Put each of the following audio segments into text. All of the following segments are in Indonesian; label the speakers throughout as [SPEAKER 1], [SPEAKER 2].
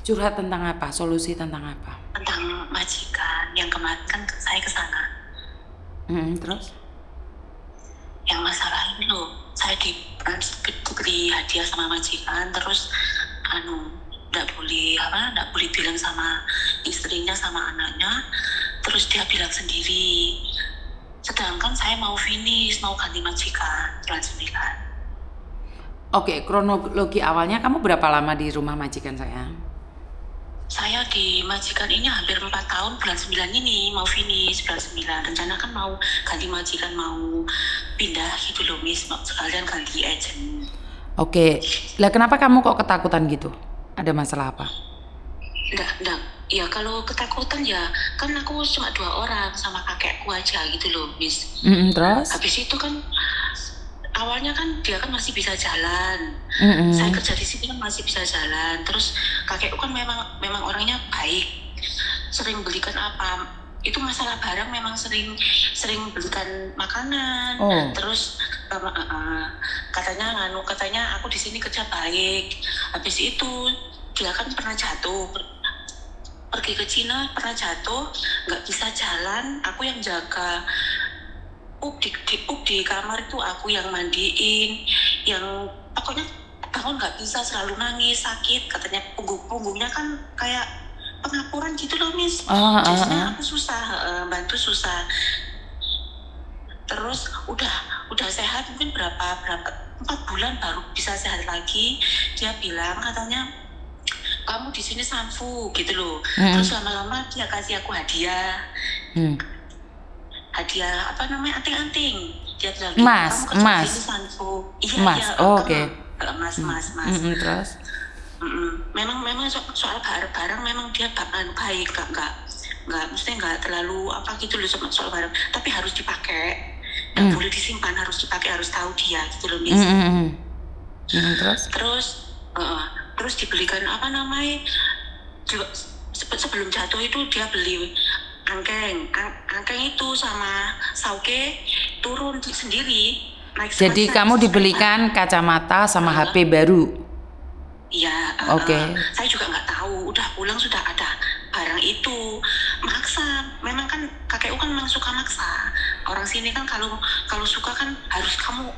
[SPEAKER 1] Curhat tentang apa? Solusi tentang apa?
[SPEAKER 2] Tentang majikan yang kemarin kan saya ke sana.
[SPEAKER 1] Terus?
[SPEAKER 2] Yang masalah ini loh, saya diberi hadiah sama majikan, terus nggak boleh bilang sama istrinya sama anaknya, terus dia bilang sendiri. Sedangkan saya mau finish, mau ganti majikan bulan 9.
[SPEAKER 1] Oke, kronologi awalnya kamu berapa lama di rumah majikan sayang?
[SPEAKER 2] Saya di majikan ini hampir 4 tahun, bulan 9 ini mau finish bulan 9. Rencana kan mau ganti majikan, mau pindah gitu loh Miss, sekalian ganti agent.
[SPEAKER 1] Oke, lah kenapa kamu kok ketakutan gitu? Ada masalah apa?
[SPEAKER 2] Enggak. Ya kalau ketakutan ya, kan aku cuma 2 orang sama kakekku aja gitu loh Miss.
[SPEAKER 1] Terus?
[SPEAKER 2] Habis itu kan awalnya kan dia kan masih bisa jalan. Saya kerja di sini kan masih bisa jalan. Terus kakekku kan memang orangnya baik. Sering belikan apa? Itu masalah barang memang sering belikan makanan. Terus katanya aku di sini kerja baik. Habis itu dia kan pernah jatuh. Pergi ke Cina pernah jatuh, nggak bisa jalan, aku yang jaga. Di kamar itu aku yang mandiin, yang pokoknya bangun nggak bisa, selalu nangis, sakit, katanya punggungnya kan kayak pengapuran gitu loh Miss. Biasanya aku susah, bantu susah. Terus udah sehat mungkin berapa 4 bulan baru bisa sehat lagi. Dia bilang katanya kamu di sini sanfu gitu loh. Terus lama-lama dia kasih aku hadiah. Hadiah apa namanya, anting-anting. Dia bilang
[SPEAKER 1] Mas,
[SPEAKER 2] kamu kerja di sini sanfu. Iya.
[SPEAKER 1] Oke.
[SPEAKER 2] Mas.
[SPEAKER 1] Terus?
[SPEAKER 2] Memang soal barang memang dia baik, nggak mesti nggak terlalu apa gitu loh soal barang, tapi harus dipakai. Nggak boleh disimpan, harus dipakai, harus tahu dia gitu loh Miss. Terus dibelikan apa namanya, sebelum jatuh itu dia beli angkeng itu sama sauke, turun sendiri naik.
[SPEAKER 1] Jadi kamu dibelikan kacamata sama HP baru?
[SPEAKER 2] Iya. Saya juga nggak tahu, udah pulang sudah ada barang itu. Maksa, memang kan kakekku kan memang suka maksa. Orang sini kan kalau suka kan harus kamu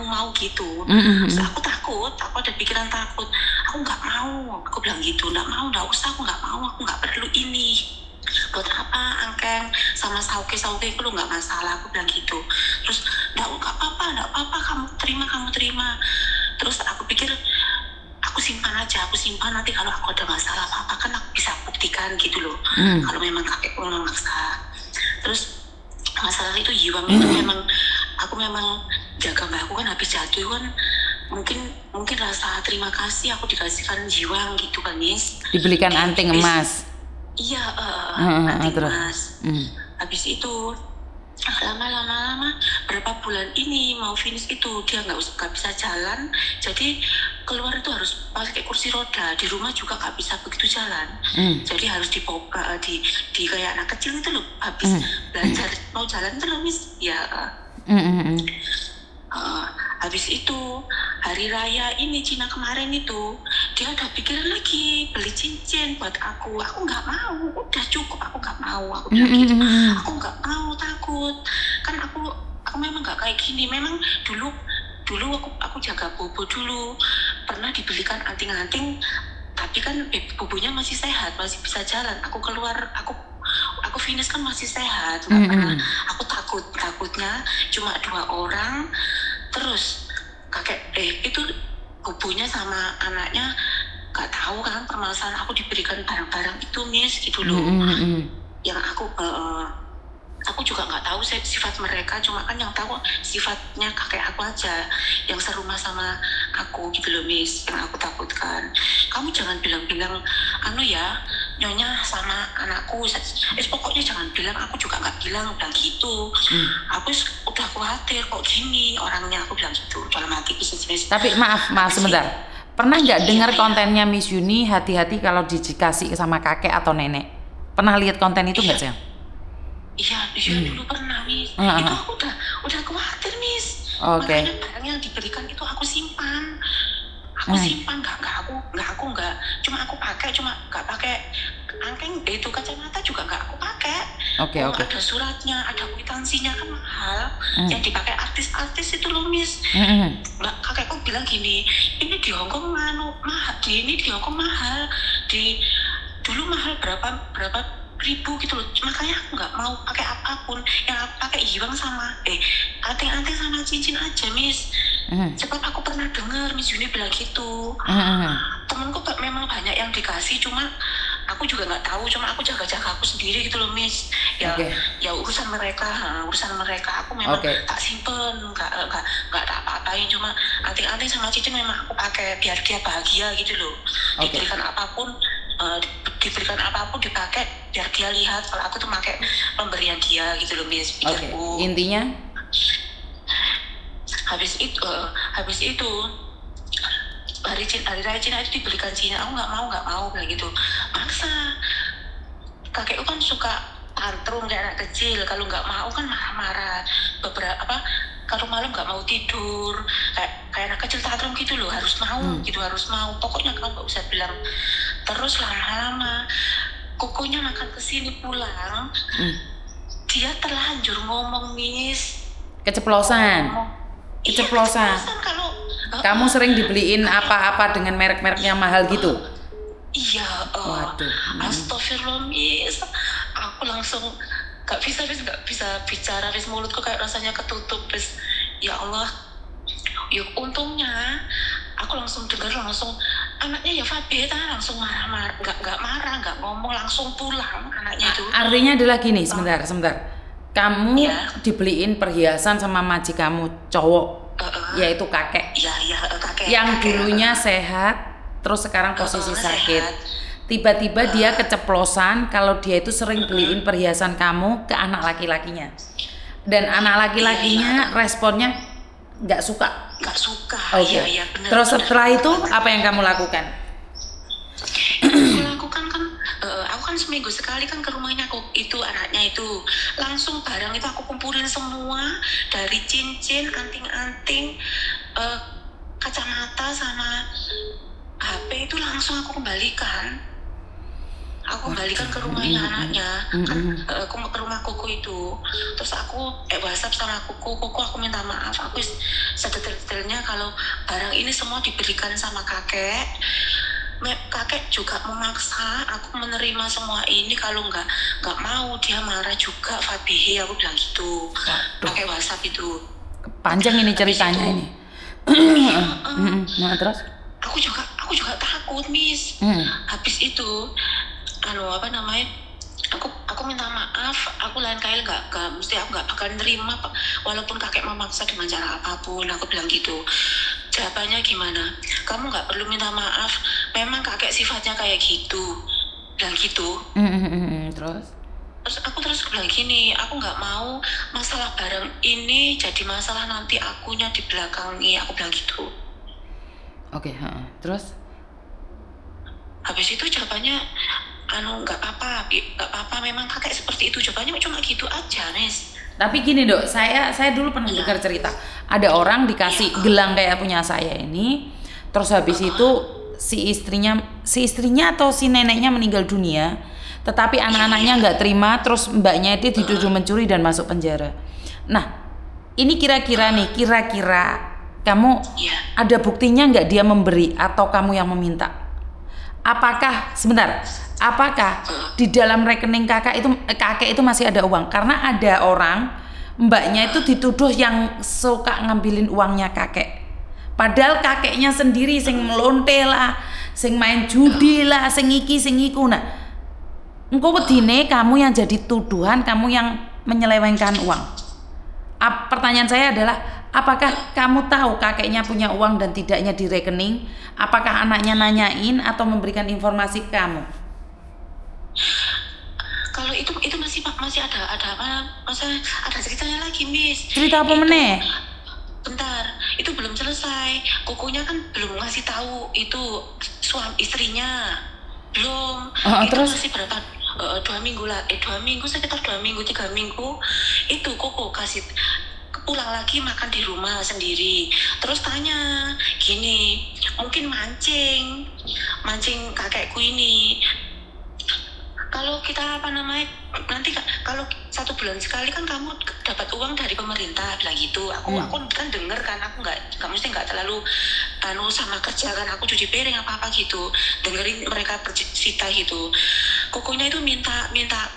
[SPEAKER 2] mau gitu. Terus aku takut, aku ada pikiran takut. Aku nggak mau, aku bilang gitu, nggak usah, aku nggak mau, aku nggak perlu ini. Buat apa angkeng sama sauke itu lo, nggak masalah, aku bilang gitu. Terus nggak apa-apa, kamu terima. Terus aku pikir aku simpan nanti kalau aku ada masalah apa kan aku bisa buktikan gitu loh. Kalau memang kakekku memaksa. Terus masalah itu Yiwang itu memang aku jaga mbakku kan habis jatuh kan, mungkin rasa terima kasih aku dikasihkan Yiwang gitu kan Miss.
[SPEAKER 1] Dibelikan anting emas.
[SPEAKER 2] Iya, anting emas. Habis itu lama berapa bulan ini mau finish itu dia nggak bisa jalan, jadi keluar itu harus pakai kursi roda. Di rumah juga nggak bisa begitu jalan. Jadi harus di kayak anak kecil itu loh, habis belajar mau jalan terus Miss ya. Habis itu hari raya ini Cina kemarin itu dia ada pikiran lagi beli cincin buat aku nggak mau, udah cukup, aku nggak mau, aku bilang gitu. Aku nggak mau, takut kan aku memang nggak kayak gini. Memang dulu aku jaga bobo dulu, pernah dibelikan anting-anting, tapi kan bobonya masih sehat, masih bisa jalan. Aku keluar, aku finish kan masih sehat, nggak pernah. Aku takutnya cuma 2 orang. Terus itu bobonya sama anaknya nggak tahu kan permasalahan aku diberikan barang-barang itu Miss gitu loh. Yang aku juga nggak tahu sifat mereka, cuma kan yang tahu sifatnya kakek aku aja yang serumah sama aku gitu loh Miss, yang aku takutkan. Kamu jangan bilang-bilang ya nyonya sama anakku, pokoknya jangan bilang, aku juga nggak bilang gitu. Aku udah khawatir kok gini orangnya, aku bilang gitu dalam hati bisnis.
[SPEAKER 1] Tapi maaf sebentar, pernah nggak dengar kontennya Miss Yuni, hati-hati kalau dikasih sama kakek atau nenek? Pernah lihat konten itu nggak sayang?
[SPEAKER 2] Iya, dulu pernah Miss. Itu aku udah khawatir Miss. Makanya barang yang diberikan itu aku simpan. aku simpan, cuma aku pakai, cuma nggak pakai angkeng, itu kacamata juga nggak aku pakai.
[SPEAKER 1] Oke.
[SPEAKER 2] Ada suratnya, ada kwitansinya, kan mahal. Yang dipakai artis-artis itu loh, Miss. Mbak, kakekku bilang gini, ini di Hongkong mahal, di Hongkong mahal, dulu mahal berapa ribu gitu loh. Makanya aku nggak mau pakai apapun, yang aku pakai hiwang sama anting-anting sama cincin aja, Miss. Sebab aku pernah dengar Miss Yuni bilang gitu. Temenku memang banyak yang dikasih, cuma aku juga nggak tahu, cuma aku jaga-jaga aku sendiri gitu loh, Miss. Ya urusan mereka. Aku memang tak simpen, nggak tak apa-apain, cuma anting-anting sama cincin memang aku pakai biar dia bahagia gitu loh. Diberikan apapun dipakai biar dia lihat kalau aku tuh pakai pemberian dia gitu loh, Miss. Pikirku.
[SPEAKER 1] Intinya
[SPEAKER 2] habis itu hari raya Cina itu dibelikan Cina, aku nggak mau kayak gitu. Maksa kakekku kan suka tantrum kayak anak kecil, kalau nggak mau kan marah-marah. Kalau malam nggak mau tidur kayak anak kecil tantrum gitu loh, harus mau pokoknya kamu nggak usah bilang. Terus lama-lama kokonya makan kesini pulang, dia terlanjur ngomong, Miss.
[SPEAKER 1] keceplosan.
[SPEAKER 2] Kalau
[SPEAKER 1] Kamu sering dibeliin apa-apa dengan merek-merek yang mahal gitu?
[SPEAKER 2] Iya.
[SPEAKER 1] Waduh.
[SPEAKER 2] Astagfirullah, Miss. Aku langsung nggak bisa bicara, Miss. Mulutku kayak rasanya ketutup, Miss. Ya Allah. Yuk, untungnya aku langsung dengar, anaknya ya Fabi langsung marah, nggak ngomong, langsung pulang anaknya itu.
[SPEAKER 1] Artinya adalah gini, sebentar. Kamu dibeliin perhiasan sama maji kamu cowok, yaitu kakek.
[SPEAKER 2] Kakek.
[SPEAKER 1] Yang dulunya sehat, terus sekarang posisi sakit. Tiba-tiba dia keceplosan kalau dia itu sering beliin perhiasan kamu ke anak laki-lakinya. Dan anak laki-lakinya responnya nggak suka.
[SPEAKER 2] Iya, benar.
[SPEAKER 1] Terus setelah itu apa yang kamu lakukan?
[SPEAKER 2] Aku lakukan kan, aku kan seminggu sekali kan ke rumahnya itu anaknya itu. Langsung barang itu aku kumpulin semua, dari cincin, anting-anting, kacamata sama HP itu langsung aku kembalikan. Aku kembalikan ke rumahnya anaknya, ke rumah koko itu. Terus aku WhatsApp sama koko aku minta maaf, aku sedetailnya kalau barang ini semua diberikan sama kakek. Kakek juga memaksa aku menerima semua ini, kalau nggak mau dia marah juga, Fabihi, aku bilang gitu. Pakai WhatsApp itu.
[SPEAKER 1] Panjang ini ceritanya ini. Nah, terus?
[SPEAKER 2] Aku juga takut, Miss. Habis itu aku minta maaf, aku lain kali mesti aku nggak bakal nerima walaupun kakek memaksa dengan cara apapun, aku bilang gitu. Jawabannya gimana? Kamu nggak perlu minta maaf, memang kakek sifatnya kayak gitu, bilang gitu. Terus aku bilang gini, aku nggak mau masalah barang ini jadi masalah nanti akunya di belakangi, aku bilang gitu.
[SPEAKER 1] Terus?
[SPEAKER 2] Habis itu jawabannya nggak apa-apa, memang kakek seperti itu. Jawabannya cuma gitu aja, Miss.
[SPEAKER 1] Tapi gini Dok, saya dulu pernah dengar cerita, ada orang dikasih gelang kayak punya saya ini, terus habis itu si istrinya atau si neneknya meninggal dunia, tetapi anak-anaknya nggak terima, terus mbaknya itu dituduh mencuri dan masuk penjara. Nah, ini kira-kira kamu ada buktinya nggak dia memberi atau kamu yang meminta? Apakah di dalam rekening kakek itu masih ada uang? Karena ada orang, mbaknya itu dituduh yang suka ngambilin uangnya kakek. Padahal kakeknya sendiri sing melonte lah, sing main judi lah, sing iki sing iku. Nah, engko wedine kamu yang jadi tuduhan, kamu yang menyelewengkan uang. Pertanyaan saya adalah, apakah kamu tahu kakeknya punya uang dan tidaknya di rekening? Apakah anaknya nanyain atau memberikan informasi ke kamu?
[SPEAKER 2] Kalau itu masih ada ceritanya lagi, Miss.
[SPEAKER 1] Cerita apa meneh?
[SPEAKER 2] Bentar, itu belum selesai. Kokonya kan belum ngasih tahu itu suami istrinya. Belum. Itu
[SPEAKER 1] terus?
[SPEAKER 2] masih berapa? 2 minggu lah. 2 minggu, sekitar 2 minggu, 3 minggu. Itu Koko kasih pulang lagi makan di rumah sendiri. Terus tanya gini, mungkin mancing kakekku ini. Kalau kita nanti kalau 1 bulan sekali kan kamu dapat uang dari pemerintah, bilang gitu. Aku kan denger kan, aku nggak mesti nggak terlalu sama kerja kan, aku cuci piring apa gitu, dengerin mereka bercerita gitu. Kokonya itu minta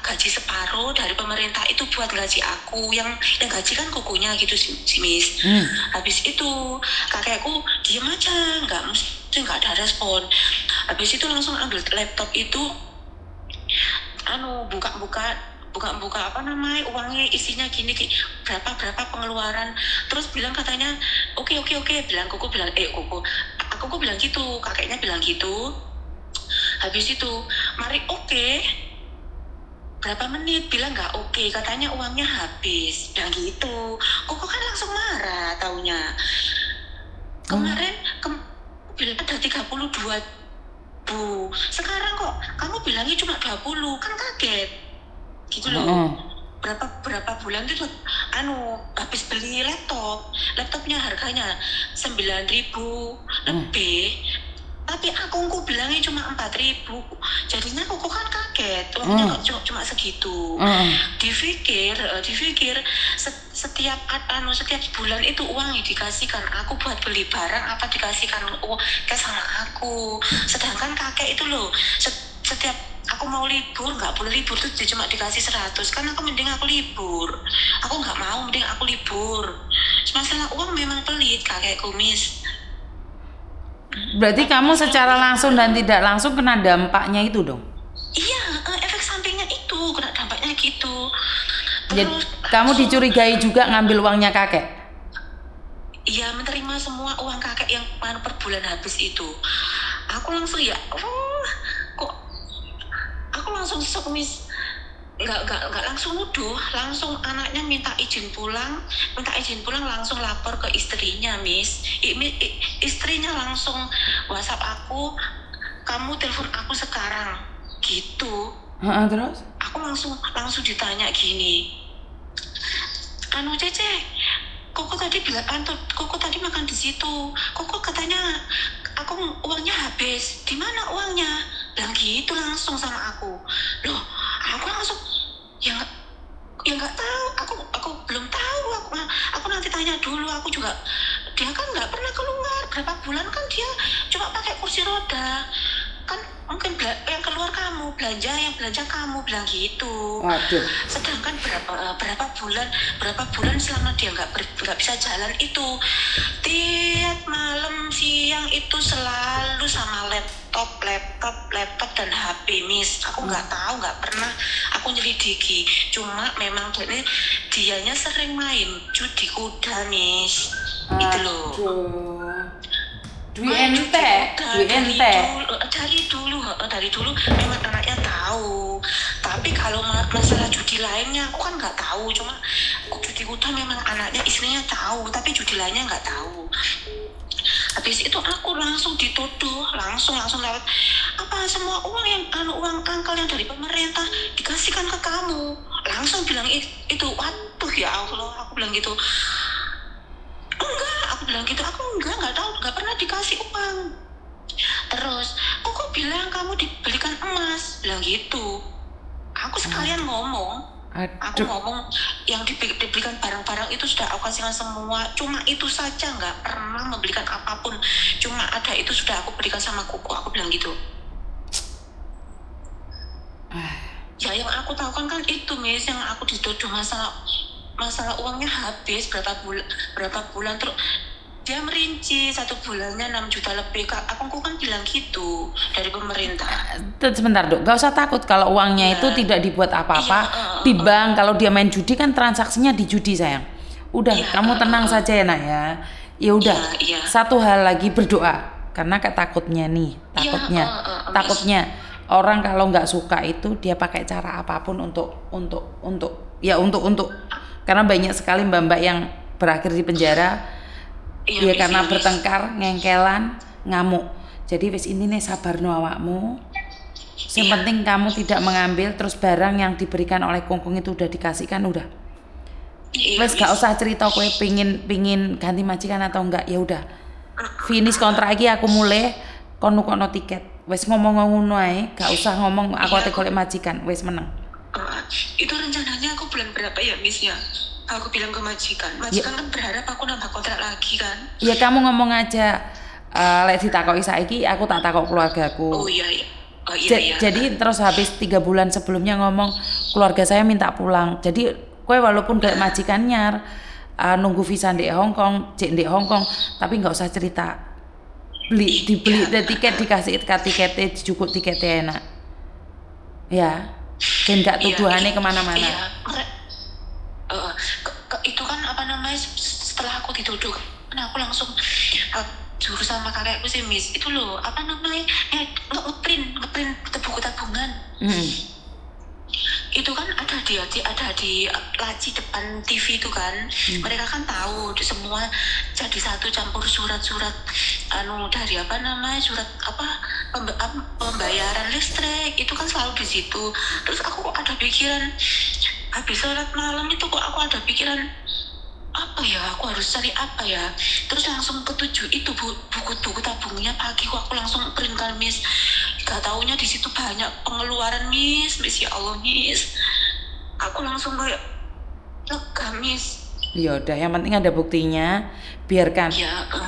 [SPEAKER 2] gaji separuh dari pemerintah itu buat gaji aku, yang gaji kan kokonya gitu si Miss. Habis itu kakekku diem aja, nggak ada respon. Habis itu langsung ambil laptop itu, buka uangnya isinya gini, berapa pengeluaran, terus bilang katanya oke, bilang koko bilang aku bilang gitu, kakeknya bilang gitu. Habis itu mari oke, berapa menit bilang nggak oke, katanya uangnya habis, bilang gitu. Koko kan langsung marah taunya. Kemarin bilang ada 32 Bu, sekarang kok kamu bilangnya cuma 20, kan kaget gitu loh. Berapa bulan itu habis beli laptopnya harganya 9.000 lebih, tapi aku bilangnya cuma 4.000, jadinya aku kan kaget, uangnya kok cuma segitu. Dipikir setiap bulan itu uang yang dikasihkan aku buat beli barang apa dikasihkan ke sama aku, sedangkan kakek itu loh setiap aku mau libur, nggak boleh libur tuh cuma dikasih 100, kan aku mending aku libur, aku nggak mau, mending aku libur. Masalah uang memang pelit kakekku, Miss.
[SPEAKER 1] Berarti kamu secara langsung dan tidak langsung kena dampaknya itu dong?
[SPEAKER 2] Iya, efek sampingnya itu kena dampaknya gitu.
[SPEAKER 1] Jadi kamu dicurigai juga ngambil uangnya kakek?
[SPEAKER 2] Iya, menerima semua uang kakek yang per bulan habis itu. Aku langsung kok aku langsung Miss, nggak langsung nuduh, langsung anaknya minta izin pulang langsung lapor ke istrinya, Miss. Istrinya langsung WhatsApp aku, kamu telepon aku sekarang gitu.
[SPEAKER 1] Terus
[SPEAKER 2] aku langsung ditanya gini, Cece, Koko tadi makan di situ, Koko katanya aku uangnya habis, di mana uangnya, bilang gitu langsung sama aku. Loh, aku langsung ya nggak tahu, aku belum tahu, aku nanti tanya dulu. Aku juga, dia kan nggak pernah keluar berapa bulan, kan dia cuma pakai kursi roda, kan mungkin yang keluar kamu, yang belanja kamu, bilang gitu.
[SPEAKER 1] Waduh.
[SPEAKER 2] Sedangkan berapa bulan selama dia nggak bisa jalan itu, tiap malam siang itu selalu sama laptop dan HP, Miss. Aku nggak tahu, nggak pernah aku nyelidiki, cuma memang dianya sering main judi kuda, Miss. Itu loh.
[SPEAKER 1] Dwi ente.
[SPEAKER 2] Dari dulu memang anaknya tahu. Tapi kalau masalah judi lainnya aku kan nggak tahu. Cuma judi kuda memang anaknya, istrinya tahu, tapi judi lainnya nggak tahu. Habis itu aku langsung dituduh, langsung lewat, apa semua uang angkel yang dari pemerintah dikasihkan ke kamu? Langsung bilang itu. Waduh ya Allah, aku bilang gitu. Aku nggak tahu, nggak pernah dikasih uang. Terus kok bilang kamu dibelikan emas, bilang gitu. Aku sekalian ngomong, yang dibelikan barang-barang itu sudah aku kasihkan semua, cuma itu saja, nggak pernah membelikan apapun, cuma ada itu sudah aku berikan sama Koko, aku bilang gitu. Ya yang aku tahu kan itu, Miss, yang aku dituduh masalah uangnya habis berapa bulan terus dia merinci 1 bulannya 6 juta lebih. Aku kan bilang gitu dari pemerintah.
[SPEAKER 1] Sebentar dok, gak usah takut kalau uangnya itu tidak dibuat apa-apa di bank. Kalau dia main judi kan transaksinya di judi, sayang. Udah, kamu tenang saja ya nak ya. Ya udah, satu hal lagi, berdoa, karena takutnya orang kalau nggak suka itu dia pakai cara apapun untuk karena banyak sekali mbak-mbak yang berakhir di penjara. Ya karena bertengkar, ngengkelan, ngamuk. Jadi wis ini nih, sabar no awakmu. Yang penting kamu tidak mengambil, terus barang yang diberikan oleh kongkong itu udah dikasihkan, udah.
[SPEAKER 2] Iya,
[SPEAKER 1] Wes gak
[SPEAKER 2] Miss.
[SPEAKER 1] usah cerita kowe pingin ganti majikan atau enggak, ya udah. Finish kontrak iki aku mulai kono tiket. Wes ngomong ngono ae, gak usah ngomong aku
[SPEAKER 2] Iya,
[SPEAKER 1] ate golek majikan, wes meneng.
[SPEAKER 2] Itu rencananya aku bulan berapa ya, Miss ya? Aku bilang ke majikan.
[SPEAKER 1] Ya,
[SPEAKER 2] Majikan kan berharap aku nambah kontrak lagi kan.
[SPEAKER 1] ya kamu ngomong aja. Lek ditakoki saiki aku tak takok keluargaku.
[SPEAKER 2] Oh iya, iya. Oh iya, iya.
[SPEAKER 1] Jadi terus habis 3 bulan sebelumnya ngomong keluarga saya minta pulang. Jadi kowe walaupun gak majikan nyar nunggu visa di Hong Kong, di Hong Kong, tapi nggak usah cerita. Dibeli tiket, dikasih tiketnya, dijukuk tiketnya enak. Ya, dan gak tuduhannya kemana-mana.
[SPEAKER 2] Iya. Itu kan apa namanya, setelah aku dituduh kan aku langsung suruh sama kakekku sih, Miss, itu loh apa namanya, ngeprint buku tabungan. Itu kan ada di laci depan TV itu kan. Mereka kan tahu semua jadi satu, campur surat-surat dari apa namanya, surat apa pembayaran listrik itu kan selalu di situ. Terus aku kok ada pikiran, habis sholat malam itu kok aku ada pikiran, apa ya, aku harus cari apa ya. Terus langsung ketujuh itu buku tabungnya pagi aku langsung print kan, Miss. Gak taunya di situ banyak pengeluaran, Miss. Ya Allah, Miss, aku langsung kayak lega, Miss.
[SPEAKER 1] Ya udah, yang penting ada buktinya, biarkan.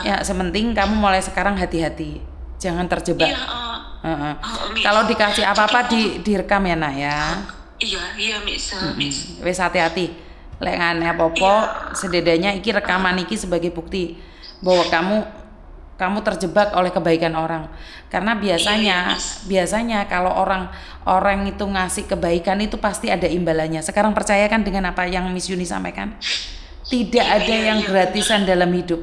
[SPEAKER 1] Ya sementing kamu mulai sekarang hati-hati, jangan terjebak. Kalau dikasih apa-apa direkam ya nak ya.
[SPEAKER 2] Iya, Miss.
[SPEAKER 1] Wes hati-hati. Lek ngane apa-apa, sededanya iki rekaman iki sebagai bukti bahwa kamu terjebak oleh kebaikan orang. Karena biasanya kalau orang itu ngasih kebaikan itu pasti ada imbalannya. Sekarang percaya kan dengan apa yang Miss Yuni sampaikan? Tidak ada yang gratisan dalam hidup.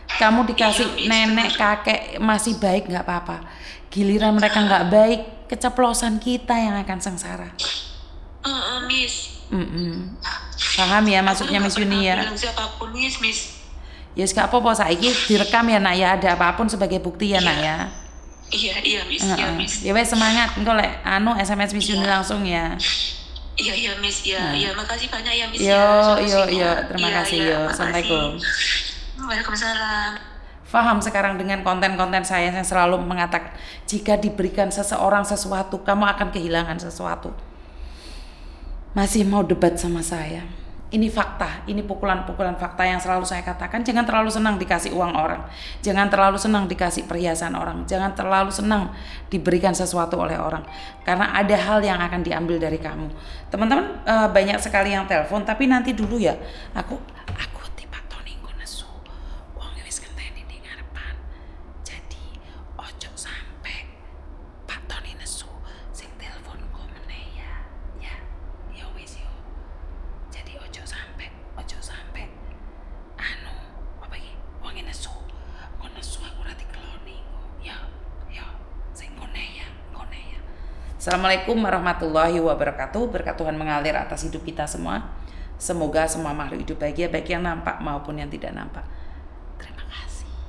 [SPEAKER 1] Kamu dikasih nenek, kakek masih baik nggak apa-apa. Giliran mereka nggak baik, keceplosan kita yang akan sengsara.
[SPEAKER 2] Miss.
[SPEAKER 1] Paham ya maksudnya Miss Yuni ya?
[SPEAKER 2] Bilang siapapun, Miss.
[SPEAKER 1] Ya gak apa-apa, saiki direkam ya nak ya, ada apapun sebagai bukti ya nak ya.
[SPEAKER 2] Iya, Miss. Iya, Miss.
[SPEAKER 1] Ya wes semangat, engko lek SMS Miss Yuni langsung ya.
[SPEAKER 2] Iya, Miss. Iya, makasih banyak ya, Miss.
[SPEAKER 1] Yo, terima kasih yo. Assalamualaikum.
[SPEAKER 2] Waalaikumsalam.
[SPEAKER 1] Faham sekarang dengan konten-konten saya yang selalu mengatakan jika diberikan seseorang sesuatu, kamu akan kehilangan sesuatu. Masih mau debat sama saya? Ini fakta, ini pukulan-pukulan fakta yang selalu saya katakan. Jangan terlalu senang dikasih uang orang, jangan terlalu senang dikasih perhiasan orang, jangan terlalu senang diberikan sesuatu oleh orang, karena ada hal yang akan diambil dari kamu. Teman-teman banyak sekali yang telepon, tapi nanti dulu ya. Aku tiba Tony nesu uang wis ngenteni di ngarepan. Jadi ojo sampai Pak Tony nesu sing telepon kok meneh ya. Ya wis yo. Jadi ojo sampai apa iki wong nesu aku ora dikeloni ya sing ngene ya. Assalamualaikum warahmatullahi wabarakatuh. Berkat Tuhan mengalir atas hidup kita semua. Semoga semua makhluk hidup bahagia, baik yang nampak maupun yang tidak nampak. Terima kasih.